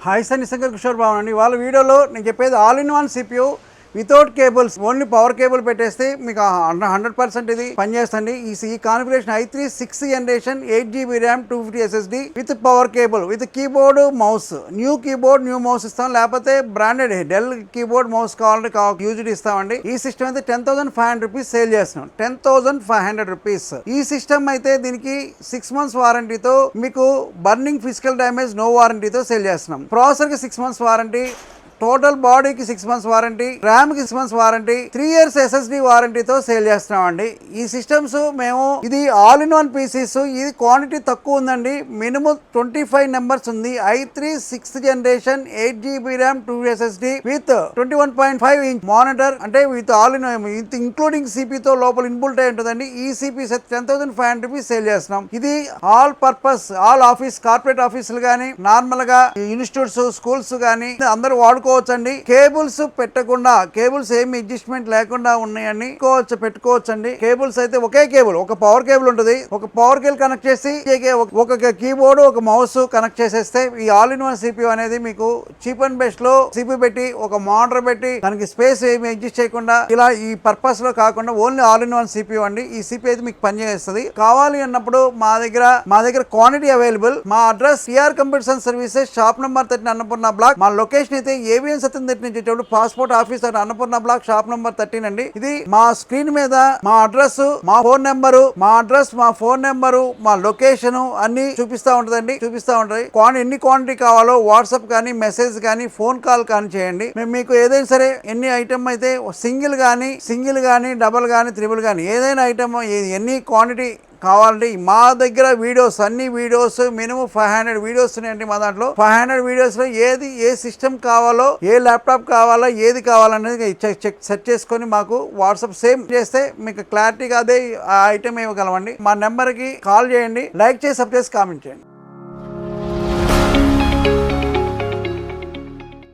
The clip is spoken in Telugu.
హాయ్ సార్, నిశంకర్ కిషోర్ బాబు అండి. వాళ్ళ వీడియోలో నేను చెప్పేది all in one CPU without cables, only power cable పెట్టేస్తే మీకు 100% ఇది పనిచేస్తుంది. ఈ configuration i3 6th generation 8GB RAM 250 SSD with power cable with keyboard mouse. New keyboard new mouse ఇస్తాం, లేకపోతే బ్రాండెడ్ డెల్ కీబోర్డ్ మౌస్ కావాలంటే యూజ్డ్ ఇస్తామండి. ఈ సిస్టమ్ అయితే 10,500 రూపీస్ సేల్ చేస్తున్నాం. 10,500 రూపీస్. ఈ సిస్టమ్ అయితే దీనికి 6 months వారంటీతో, మీకు బర్నింగ్ ఫిజికల్ డ్యామేజ్ నో వారంటీతో సేల్ చేస్తున్నాం. ప్రాసెసర్ కి 6 months వారంటీ, టోటల్ బాడీకి 6 months వారంటీ, ర్యామ్ కి 6 months వారంటీ, 3 years SSD వారంటీతో సేల్ చేస్తున్నామండి. ఈ సిస్టమ్స్ మేము ఇది ఆల్ ఇన్ వన్ పీసెస్. ఇది క్వాంటిటీ తక్కువ ఉందండి, మినిమం 25 నెంబర్స్ ఉంది. i3 6th generation 8GB RAM 2 SSD with 21.5 inch monitor, అంటే with all in with including సిపితో లోపల ఇన్బుల్ట్ అయి ఉంటుందండి. ఈ సిపి 10,500 రూపీస్ సేల్ చేస్తున్నాం. ఇది all purpose, all office, corporate ఆఫీసులు కానీ, నార్మల్ గా ఇన్స్టిట్యూట్స్, స్కూల్స్ కానీ అందరూ వాడుకోవచ్చండి. కేబుల్స్ పెట్టకుండా, కేబుల్స్ ఏమి అడ్జస్ట్మెంట్ లేకుండా ఉన్నాయండి, పెట్టుకోవచ్చండి. కేబుల్స్ అయితే ఒకే కేబుల్, ఒక పవర్ కేబుల్ ఉంటుంది. ఒక పవర్ కేబుల్ కనెక్ట్ చేసి ఒక కీబోర్డ్, ఒక మౌస్ కనెక్ట్ చేసేస్తే ఈ ఆల్ ఇన్ వన్ సిపియూ అనేది మీకు చీప్ అండ్ బెస్ట్ లో సిపి పెట్టి, ఒక మానిటర్ పెట్టి, దానికి స్పేస్ ఏమి అడ్జస్ట్ చేయకుండా, ఇలా ఈ పర్పస్ లో కాకుండా only all in one CPU అండి. ఈ సిపి అయితే మీకు పనిచేస్తుంది. కావాలి అన్నప్పుడు మా దగ్గర క్వాంటిటీ అవైలబుల్. మా address CR computer services, shop number 13 Annapurna block. మా లొకేషన్ అయితే ఏవిఎన్ సత్యందెట్ నుంచి వచ్చేప్పుడు passport office Annapurna block, shop number 13 అండి. ఇది మా స్క్రీన్ మీద మా అడ్రస్, మా ఫోన్ నెంబరు, మా లొకేషన్ అన్ని చూపిస్తా ఉంటదండి. ఎన్ని క్వాంటిటీ కావాలో వాట్సాప్ కానీ, మెసేజ్ కానీ, ఫోన్ కాల్ కానీ చేయండి. మేము మీకు ఏదైనా సరే, ఎన్ని ఐటమ్ అయితే సింగిల్ కానీ డబల్ కానీ త్రిబుల్ కానీ ఏదైనా ఐటమ్, ఎన్ని క్వాంటిటీ కావాలంటే మా దగ్గర అన్ని వీడియోస్ మినిమం 500 వీడియోస్ ఉన్నాయండి. మా దాంట్లో 500 వీడియోస్ లో ఏ సిస్టమ్ కావాలో, ఏ ల్యాప్టాప్ కావాలో, ఏది కావాలనేది సెర్చ్ చేసుకొని మాకు వాట్సాప్ సేమ్ చేస్తే మీకు క్లారిటీగా అదే ఆ ఐటమ్ ఇవ్వగలమండి. మా నెంబర్ కి కాల్ చేయండి, లైక్ చేసి సబ్స్క్రైబ్ కామెంట్ చేయండి.